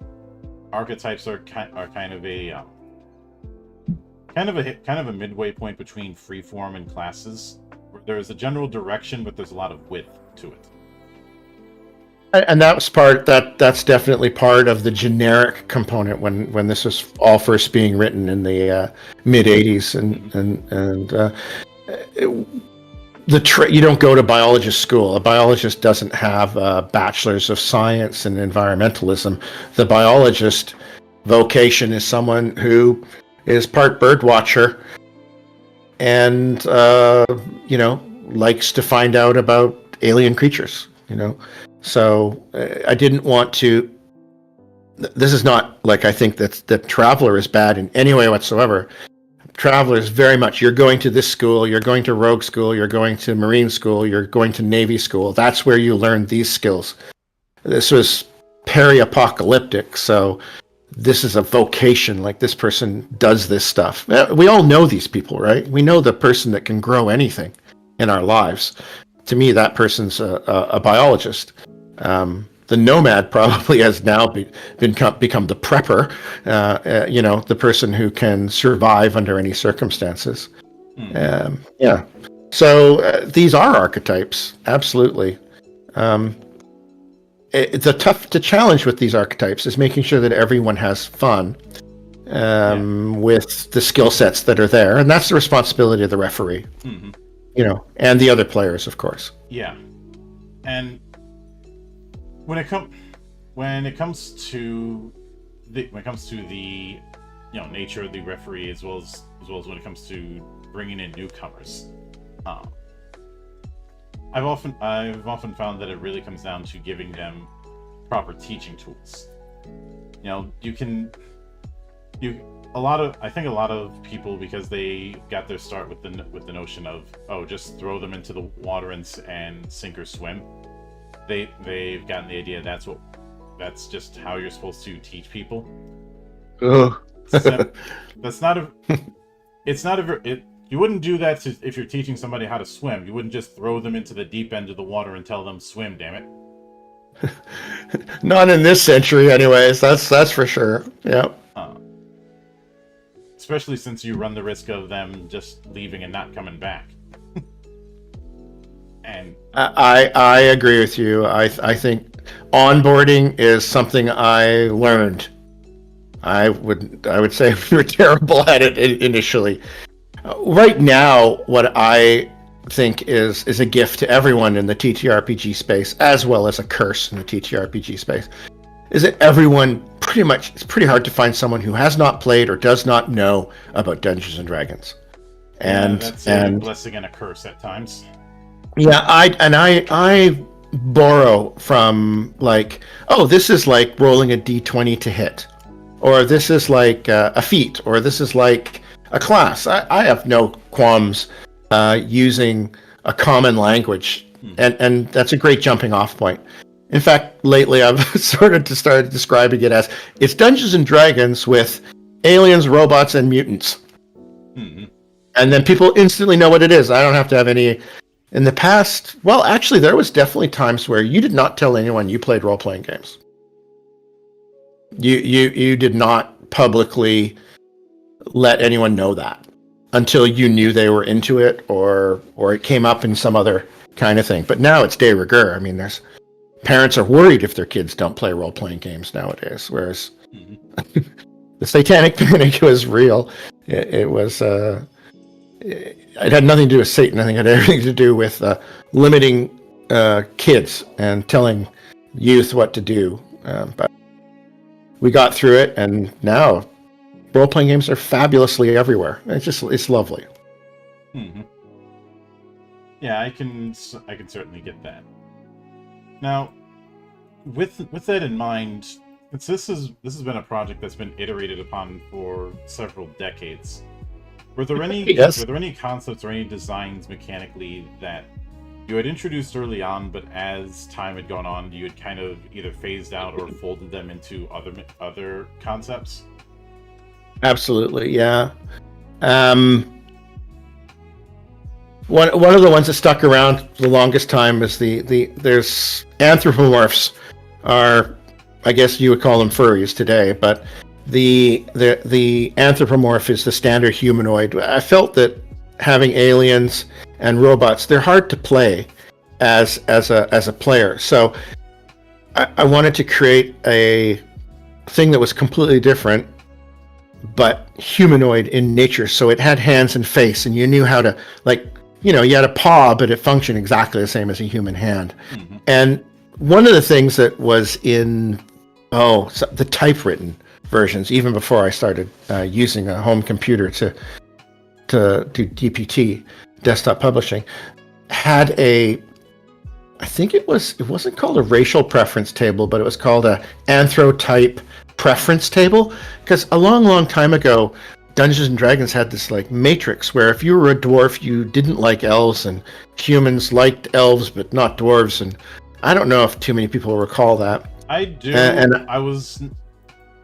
A: Archetypes are kind of a midway point between freeform and classes. There is a general direction, but there's a lot of width to it.
B: And that's definitely part of the generic component when this was all first being written in the mid '80s, you don't go to biologist school. A biologist doesn't have a bachelor's of science in environmentalism. The biologist vocation is someone who is part bird watcher and likes to find out about alien creatures, so I didn't want to this is not like I think that Traveler is bad in any way whatsoever. Traveler is very much, you're going to this school, you're going to Rogue School, you're going to Marine School, you're going to Navy School. That's where you learn these skills. This was peri-apocalyptic, so this is a vocation. Like, this person does this stuff. We all know these people, right? We know the person that can grow anything in our lives. To me, that person's a biologist. The nomad probably has now become the prepper, the person who can survive under any circumstances. Yeah. So these are archetypes, absolutely. The challenge with these archetypes is making sure that everyone has fun with the skill sets that are there, and that's the responsibility of the referee, and the other players, of course.
A: Yeah, and when it comes to the nature of the referee, as well as when it comes to bringing in newcomers, I've often found that it really comes down to giving them proper teaching tools. I think a lot of people, because they got their start with the notion of, just throw them into the water and sink or swim. They've gotten the idea that's just how you're supposed to teach people.
B: Ugh.
A: You wouldn't do that if you're teaching somebody how to swim. You wouldn't just throw them into the deep end of the water and tell them swim, damn it.
B: Not in this century, anyways. That's for sure. Yeah.
A: Especially since you run the risk of them just leaving and not coming back. And
B: I agree with you. I think onboarding is something I learned. I would say we were terrible at it initially. Right now, what I think is a gift to everyone in the TTRPG space, as well as a curse in the TTRPG space, is that everyone it's pretty hard to find someone who has not played or does not know about Dungeons and Dragons. And
A: that's a blessing and a curse at times.
B: Yeah, I borrow from, like, this is like rolling a d20 to hit, or this is like a feat, or this is like a class. I have no qualms using a common language, and that's a great jumping off point. In fact, lately I've started describing it as, it's Dungeons and Dragons with aliens, robots, and mutants. Mm-hmm. And then people instantly know what it is. I don't have to have any... In the past, well, actually, there was definitely times where you did not tell anyone you played role-playing games. You did not publicly let anyone know that until you knew they were into it, or it came up in some other kind of thing. But now it's de rigueur. I mean, parents are worried if their kids don't play role-playing games nowadays, whereas the Satanic Panic was real. It was... It had nothing to do with Satan. I think it had everything to do with limiting kids and telling youth what to do. But we got through it, and now role-playing games are fabulously everywhere. It's lovely.
A: Mm-hmm. Yeah, I can certainly get that. Now, with that in mind, this has been a project that's been iterated upon for several decades. Were there any concepts or any designs mechanically that you had introduced early on, but as time had gone on, you had kind of either phased out or folded them into other concepts?
B: Absolutely, yeah. One of the ones that stuck around the longest time is there's anthropomorphs are, I guess you would call them furries today, but the anthropomorph is the standard humanoid. I felt that having aliens and robots, they're hard to play as a player. So I wanted to create a thing that was completely different, but humanoid in nature. So it had hands and face, and you knew how to, you had a paw, but it functioned exactly the same as a human hand. Mm-hmm. And one of the things that was in the typewritten versions, even before I started using a home computer to do DPT, desktop publishing, had I think it wasn't called a racial preference table, but it was called a anthrotype preference table, because a long time ago, Dungeons and Dragons had this like matrix where if you were a dwarf, you didn't like elves, and humans liked elves but not dwarves. And I don't know if too many people recall that.
A: I do.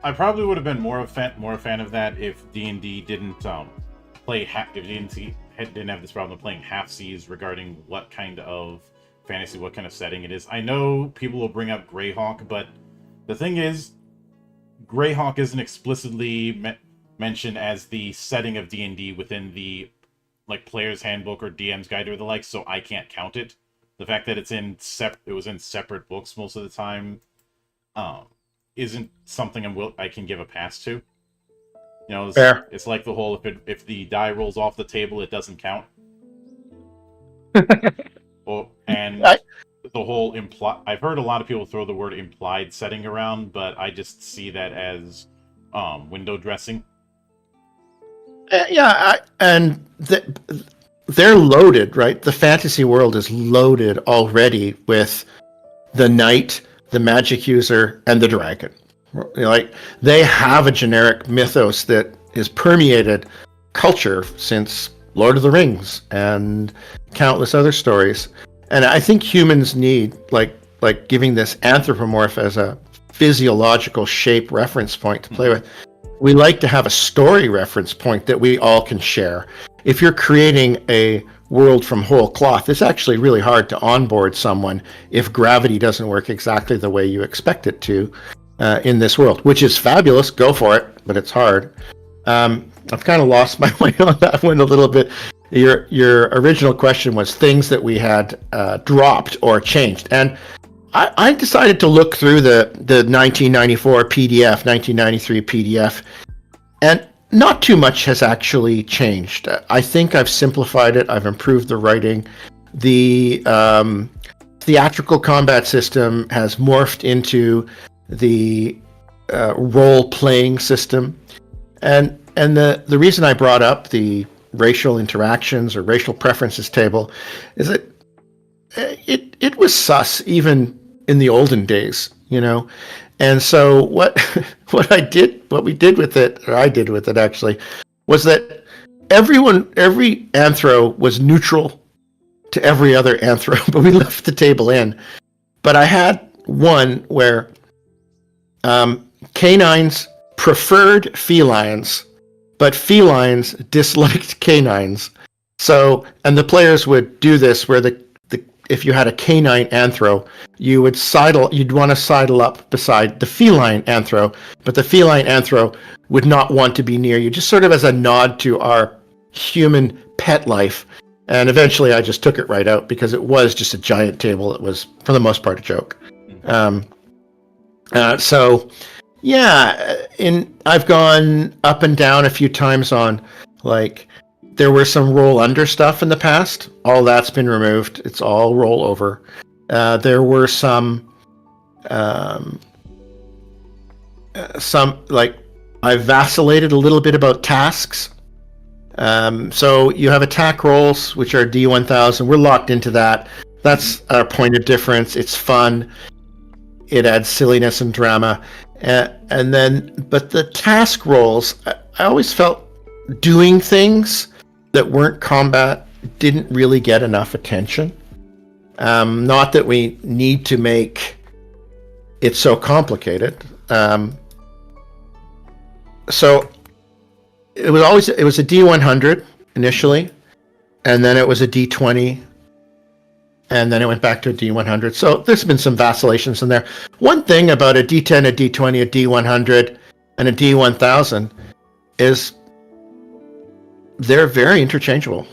A: I probably would have been more a fan of that if D&D didn't if D&D didn't have this problem of playing half-seas regarding what kind of fantasy, what kind of setting it is. I know people will bring up Greyhawk, but the thing is, Greyhawk isn't explicitly mentioned as the setting of D&D within the like player's handbook or DM's guide or the like, so I can't count it. The fact that it was in separate books most of the time isn't something I can give a pass to. You know, it's like the whole if the die rolls off the table, it doesn't count. The whole I've heard a lot of people throw the word implied setting around, but I just see that as window dressing.
B: They're loaded, right? The fantasy world is loaded already with the knight, the magic user, and the dragon. Like, they have a generic mythos that is permeated culture since Lord of the Rings and countless other stories. And I think humans need like giving this anthropomorph as a physiological shape reference point to play with. We like to have a story reference point that we all can share. If you're creating a world from whole cloth, it's actually really hard to onboard someone if gravity doesn't work exactly the way you expect it to in this world, which is fabulous. Go for it, but it's hard. I've kind of lost my way on that one a little bit. Your original question was things that we had dropped or changed, and I decided to look through the 1994 PDF, 1993 PDF, and not too much has actually changed. I think I've simplified it. I've improved the writing. The theatrical combat system has morphed into the role-playing system. And the reason I brought up the racial interactions or racial preferences table is that it was sus even in the olden days, you know. And so what I did with it actually, was that every anthro was neutral to every other anthro, but we left the table in. But I had one where canines preferred felines, but felines disliked canines. So, and the players would do this where if you had a canine anthro, you'd want to sidle up beside the feline anthro, but the feline anthro would not want to be near you, just sort of as a nod to our human pet life. And eventually I just took it right out because it was just a giant table. It was, for the most part, a joke. So, yeah, I've gone up and down a few times on, like, there were some roll under stuff in the past. All that's been removed. It's all roll over. There were some like, I vacillated a little bit about tasks. So you have attack rolls, which are D1000. We're locked into that. That's our point of difference. It's fun. It adds silliness and drama. And then, but the task rolls, I always felt doing things that weren't combat didn't really get enough attention. Not that we need to make it so complicated. So it was a D100 initially, and then it was a D20, and then it went back to a D100. So there's been some vacillations in there. One thing about a D10, a D20, a D100, and a D1000 is they're very interchangeable.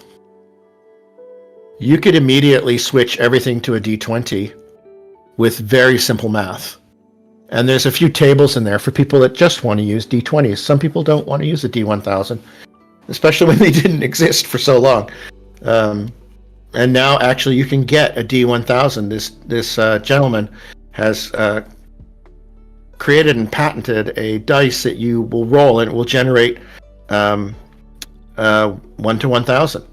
B: You could immediately switch everything to a D20 with very simple math. And there's a few tables in there for people that just want to use D20s. Some people don't want to use a D1000, especially when they didn't exist for so long. And now actually you can get a D1000. This gentleman has created and patented a dice that you will roll and it will generate 1 to 1000.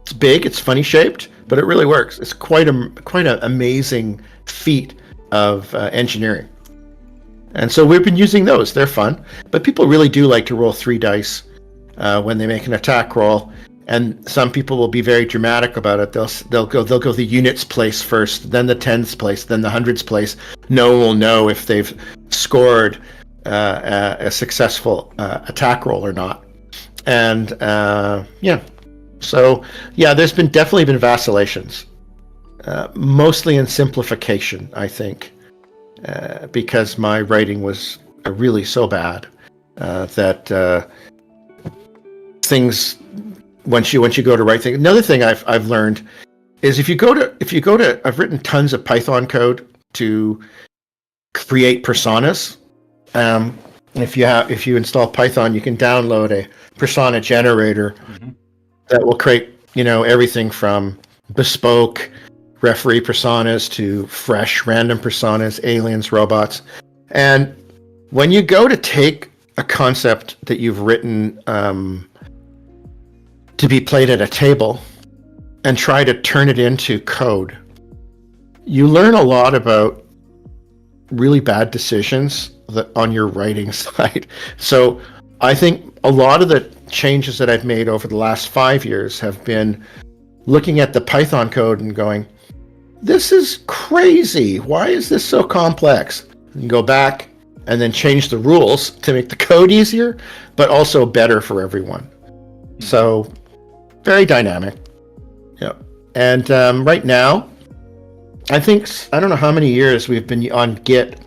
B: It's big, it's funny shaped, but it really works. It's quite an amazing feat of engineering. And so we've been using those. They're fun. But people really do like to roll 3 dice when they make an attack roll. And some people will be very dramatic about it. They'll go the units place first, then the tens place, then the hundreds place. No one will know if they've scored a successful attack roll or not. And so there's definitely been vacillations, mostly in simplification, I think. Because my writing was really so bad that things once you go to write things. Another thing I've learned is if you go to I've written tons of Python code to create personas. If you install Python, you can download a persona generator that will create everything from bespoke referee personas to fresh random personas, aliens, robots. And when you go to take a concept that you've written to be played at a table and try to turn it into code, you learn a lot about really bad decisions on your writing side. So I think a lot of the changes that I've made over the last 5 years have been looking at the Python code and going, this is crazy. Why is this so complex? And go back and then change the rules to make the code easier, but also better for everyone. So very dynamic. Yeah. And right now, I don't know how many years we've been on GitHub.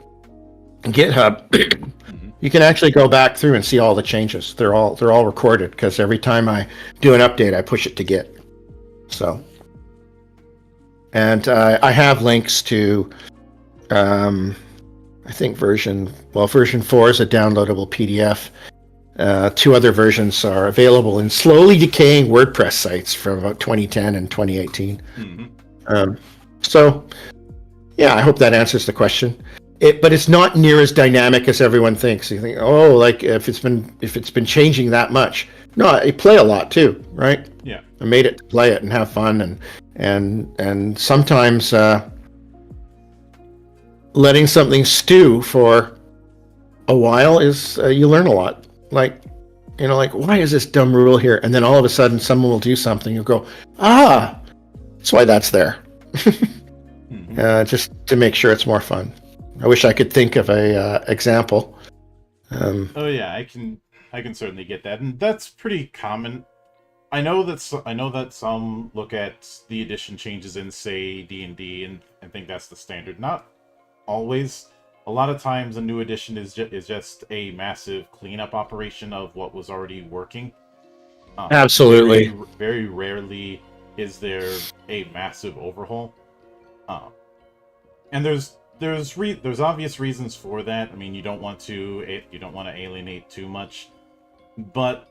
B: You can actually go back through and see all the changes. They're all recorded because every time I do an update, I push it to Git. So. And I have links to, I think version 4 is a downloadable PDF. 2 other versions are available in slowly decaying WordPress sites from about 2010 and 2018. I hope that answers the question. But it's not near as dynamic as everyone thinks. You think, if it's been changing that much. No, I play a lot too, right?
A: Yeah.
B: I made it to play it and have fun, and sometimes letting something stew for a while is you learn a lot. Like why is this dumb rule here? And then all of a sudden someone will do something. You'll go, that's why that's there. Just to make sure it's more fun. I wish I could think of a example.
A: I can certainly get that, and that's pretty common. I know that some look at the edition changes in, say, D&D and think that's the standard. Not always. A lot of times, a new edition is just a massive cleanup operation of what was already working.
B: Absolutely.
A: Very, very rarely is there a massive overhaul. And there's obvious reasons for that. I mean, you don't want to alienate too much, but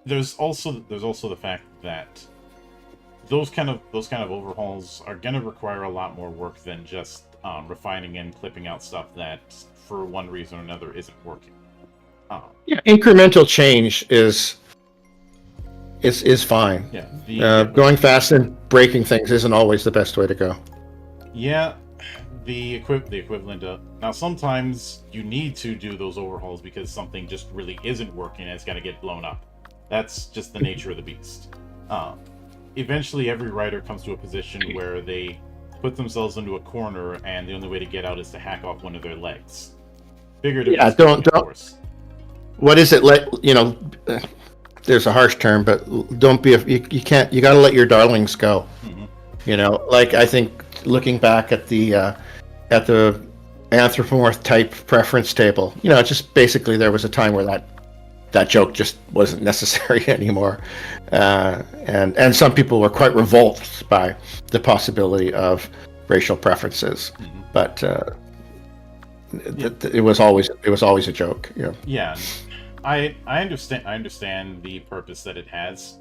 A: there's also the fact that those kind of overhauls are going to require a lot more work than just refining and clipping out stuff that for one reason or another isn't working.
B: Incremental change is fine.
A: Yeah,
B: going fast and breaking things isn't always the best way to go.
A: Yeah, the equivalent of... Now, sometimes you need to do those overhauls because something just really isn't working and it's got to get blown up. That's just the nature of the beast. Eventually, every writer comes to a position where they put themselves into a corner and the only way to get out is to hack off one of their legs. Figuratively,
B: don't.
A: Of course.
B: What is it? There's a harsh term, but don't be. You can't. You got to let your darlings go. I think looking back at the anthropomorph type preference table, just basically there was a time where that joke just wasn't necessary anymore, and some people were quite revolted by the possibility of racial preferences, but it was always a joke.
A: Yeah, I understand the purpose that it has,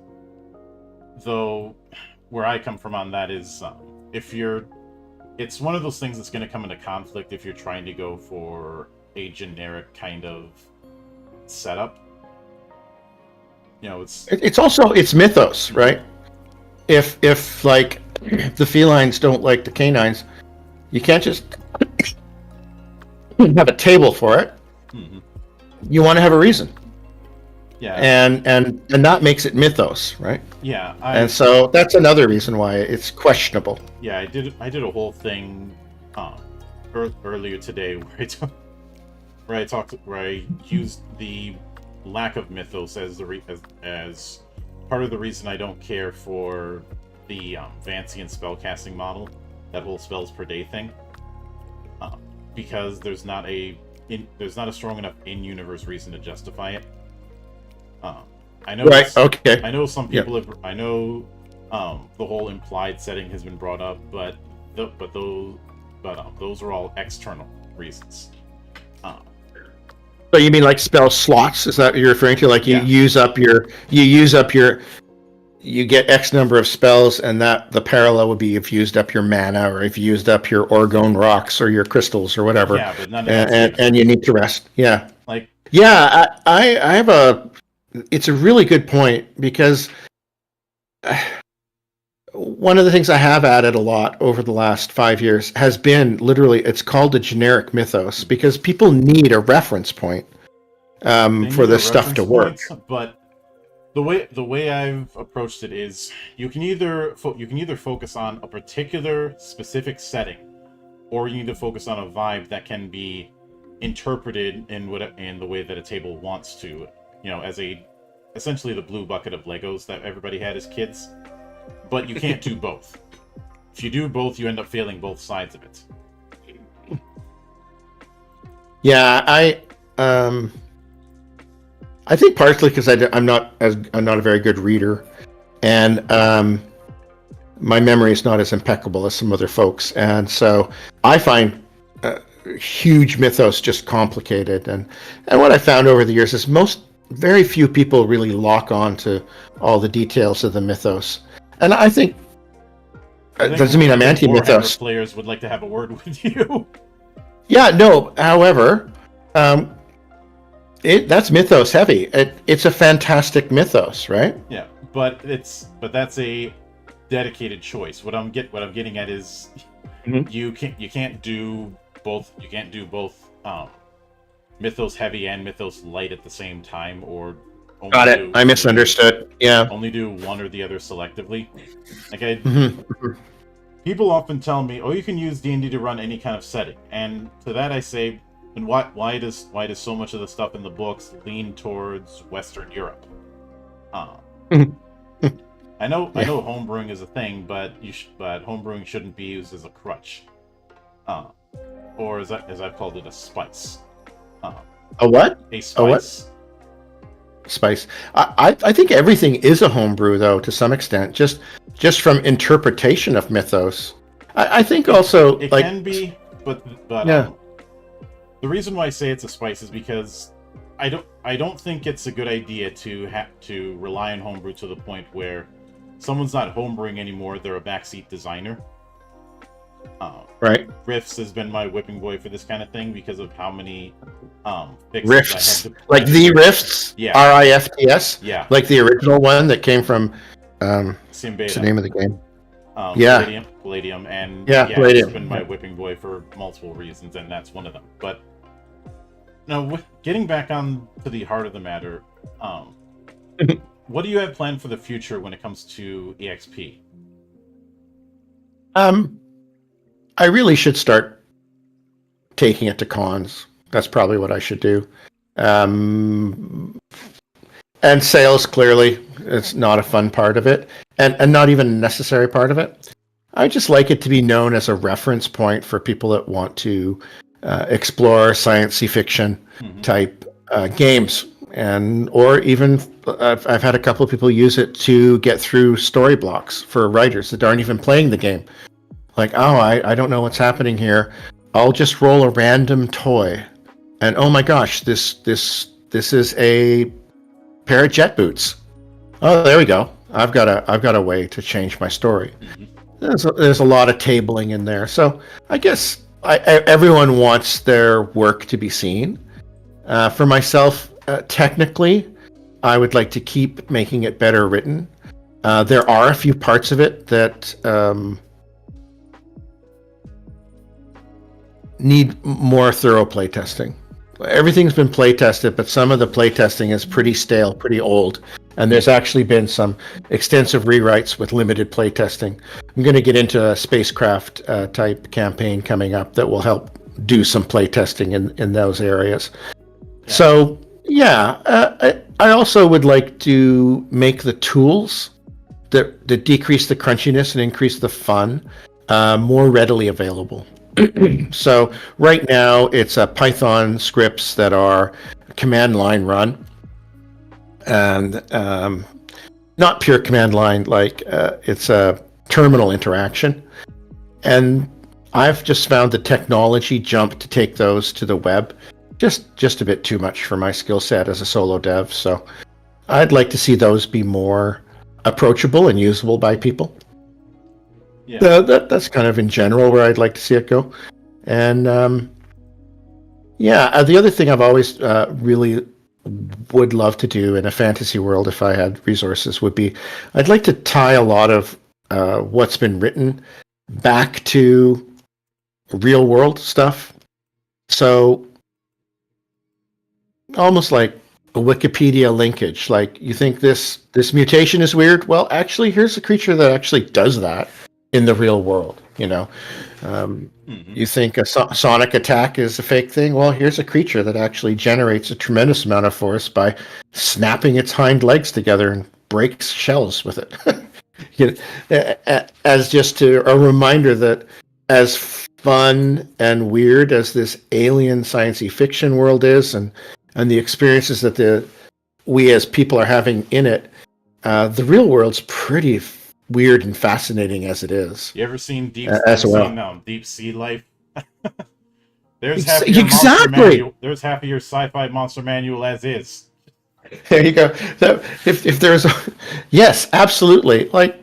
A: though. Where I come from on that is, it's one of those things that's going to come into conflict if you're trying to go for a generic kind of setup. It's mythos, right? If like the felines don't like the canines, you can't just
B: have a table for it,
A: Mm-hmm.
B: you want to have a reason.
A: Yeah.
B: And that makes it mythos, right?
A: Yeah.
B: And so that's another reason why it's questionable.
A: Yeah, I did a whole thing earlier today where I used the lack of mythos as as part of the reason I don't care for the Vancian spellcasting model, that whole spells per day thing, because there's not a strong enough in-universe reason to justify it. I know.
B: Right. Okay.
A: I know some people have. I know the whole implied setting has been brought up, but those are all external reasons.
B: So you mean like spell slots? Is that what you're referring to? Like you use up your you get X number of spells, and that the parallel would be you've used up your mana, or if you used up your Orgone rocks or your crystals or whatever.
A: Yeah, but none of
B: and you need to rest. Yeah.
A: Like.
B: Yeah, I have a. It's a really good point, because one of the things I have added a lot over the last 5 years has been literally, it's called a generic mythos, because people need a reference point for this stuff to work.
A: But the way I've approached it is you can either focus on a particular specific setting, or you need to focus on a vibe that can be interpreted in the way that a table wants to. As essentially the blue bucket of Legos that everybody had as kids. But you can't do both. If you do both, you end up failing both sides of it. Yeah,
B: I think partially because I'm not a very good reader, and my memory is not as impeccable as some other folks, and so I find huge mythos just complicated. And what I found over the years is very few people really lock on to all the details of the mythos. And I think doesn't mean I'm anti-mythos.
A: Players would like to have a word with you.
B: Yeah, no. However, that's mythos heavy. It's a fantastic mythos, right?
A: Yeah, but that's a dedicated choice. What I'm getting at is you can't do both. You can't do both mythos heavy and mythos light at the same time, or
B: got it. I misunderstood. Yeah.
A: Only do one or the other selectively. People often tell me, "Oh, you can use D&D to run any kind of setting," and to that I say, "And why does so much of the stuff in the books lean towards Western Europe?" I know homebrewing is a thing, but homebrewing shouldn't be used as a crutch, or as I've called it, a spice.
B: A what?
A: A spice. A what?
B: Spice. I think everything is a homebrew, though, to some extent, just from interpretation of mythos. I think also
A: it can be, but yeah. The reason why I say it's a spice is because I don't think it's a good idea to rely on homebrew to the point where someone's not homebrewing anymore; they're a backseat designer.
B: Right.
A: Rifts has been my whipping boy for this kind of thing because of how many
B: Rifts, like the Rifts,
A: yeah,
B: RIFTS,
A: yeah,
B: like the original one that came from what's the name of the game?
A: Palladium, and
B: Palladium.
A: It's been my whipping boy for multiple reasons, and that's one of them. But now, getting back on to the heart of the matter, what do you have planned for the future when it comes to EXP?
B: I really should start taking it to cons. That's probably what I should do. And sales, clearly, it's not a fun part of it, and not even a necessary part of it. I just like it to be known as a reference point for people that want to explore science fiction type games, or even I've had a couple of people use it to get through story blocks for writers that aren't even playing the game. Like, oh, I don't know what's happening here. I'll just roll a random toy, and oh my gosh, this is a pair of jet boots. Oh, there we go. I've got a way to change my story. There's a lot of tabling in there, so I guess everyone wants their work to be seen. For myself, technically, I would like to keep making it better written. There are a few parts of it that need more thorough playtesting. Everything's been playtested, but some of the playtesting is pretty stale, pretty old. And there's actually been some extensive rewrites with limited playtesting. I'm going to get into a spacecraft type campaign coming up that will help do some playtesting in those areas. Yeah. So, I also would like to make the tools that decrease the crunchiness and increase the fun more readily available. So right now it's Python scripts that are command line run, and not pure command line, like it's a terminal interaction. And I've just found the technology jump to take those to the web just a bit too much for my skill set as a solo dev. So I'd like to see those be more approachable and usable by people. Yeah, that's kind of in general where I'd like to see it go. And the other thing I've always really would love to do in a fantasy world, if I had resources, would be I'd like to tie a lot of what's been written back to real world stuff. So almost like a Wikipedia linkage. Like, you think this mutation is weird? Well, actually, here's a creature that actually does that in the real world, you know. You think a sonic attack is a fake thing? Well, here's a creature that actually generates a tremendous amount of force by snapping its hind legs together and breaks shells with it. As just a reminder that as fun and weird as this alien science fiction world is, and the experiences that we as people are having in it, the real world's pretty weird and fascinating as it is.
A: You ever seen Deep Sea Life? There's half of your sci-fi monster manual as is.
B: There you go. So if there's yes, absolutely. Like,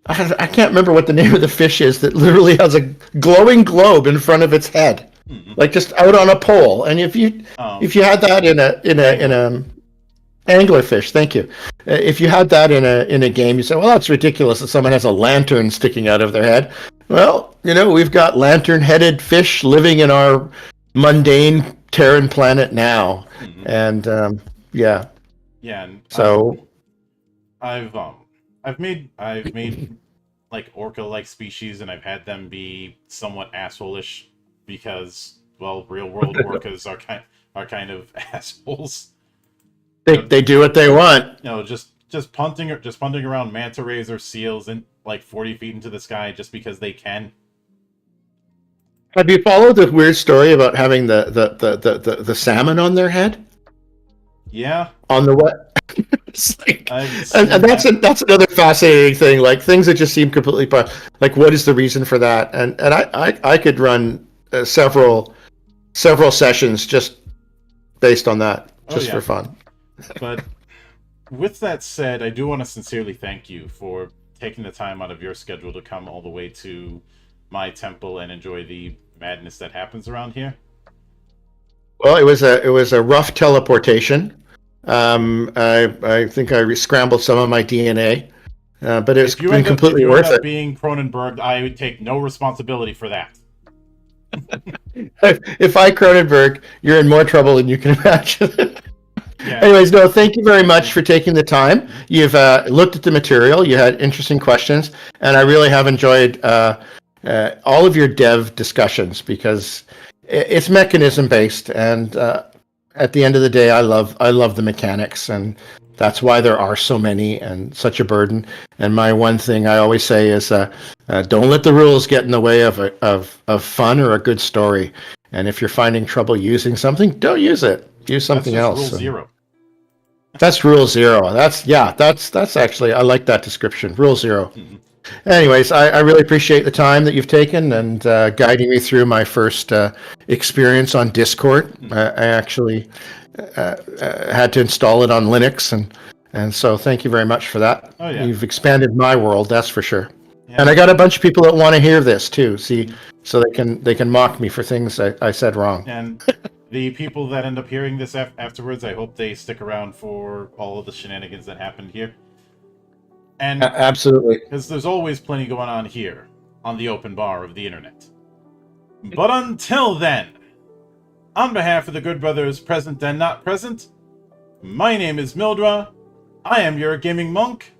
B: I can't remember what the name of the fish is that literally has a glowing globe in front of its head, like just out on a pole. And if you had that in a anglerfish, thank you. If you had that in a game, you say, well, that's ridiculous that someone has a lantern sticking out of their head. Well, we've got lantern-headed fish living in our mundane Terran planet now, and yeah.
A: And
B: so
A: I've made like orca-like species, and I've had them be somewhat asshole-ish because, well, real-world orcas are kind of assholes.
B: They do what they want.
A: Just punting around manta rays or seals in like 40 feet into the sky just because they can.
B: Have you followed the weird story about having the salmon on their head?
A: Yeah.
B: On the what? And that's another fascinating thing. Like, things that just seem completely like, what is the reason for that? And I could run several sessions just based on that, just for fun.
A: But with that said, I do want to sincerely thank you for taking the time out of your schedule to come all the way to my temple and enjoy the madness that happens around here.
B: Well, it was a rough teleportation. I think I scrambled some of my DNA, but it's been completely worth it.
A: Being Cronenberg, I would take no responsibility for that.
B: If I Cronenberg, you're in more trouble than you can imagine.
A: Yeah.
B: Anyways, no, thank you very much for taking the time. You've looked at the material, you had interesting questions, and I really have enjoyed all of your dev discussions, because it's mechanism based, and at the end of the day, I love the mechanics, and that's why there are so many and such a burden. And my one thing I always say is, don't let the rules get in the way of fun or a good story. And if you're finding trouble using something, don't use it. Use something else.
A: Rule 0.
B: That's rule 0. That's actually, I like that description. Rule 0. Mm-hmm. Anyways, I really appreciate the time that you've taken and guiding me through my first experience on Discord. Mm-hmm. I actually had to install it on Linux, and so thank you very much for that.
A: Oh, yeah.
B: You've expanded my world, that's for sure.
A: Yeah.
B: And I got a bunch of people that want to hear this too. See, so they can mock me for things I said wrong.
A: And the people that end up hearing this afterwards, I hope they stick around for all of the shenanigans that happened here. And
B: absolutely,
A: because there's always plenty going on here on the open bar of the internet. But until then, on behalf of the good brothers present and not present, my name is Mildra. I am your gaming monk.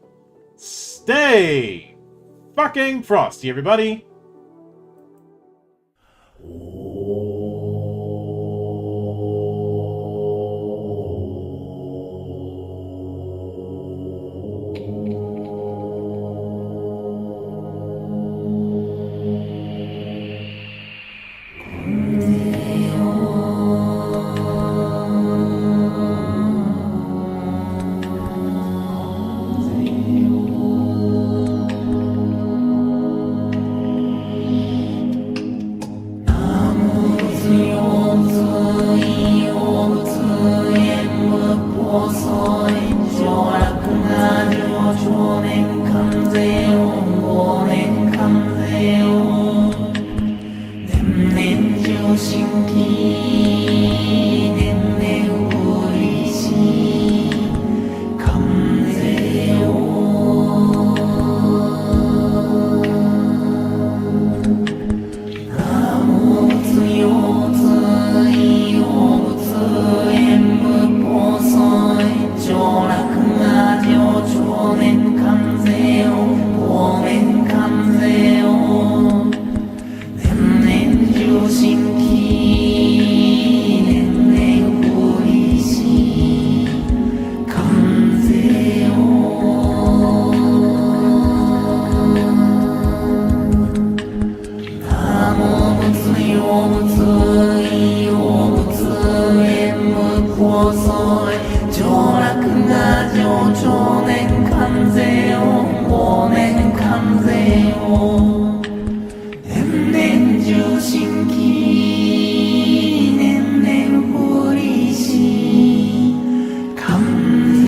A: Stay fucking frosty, everybody.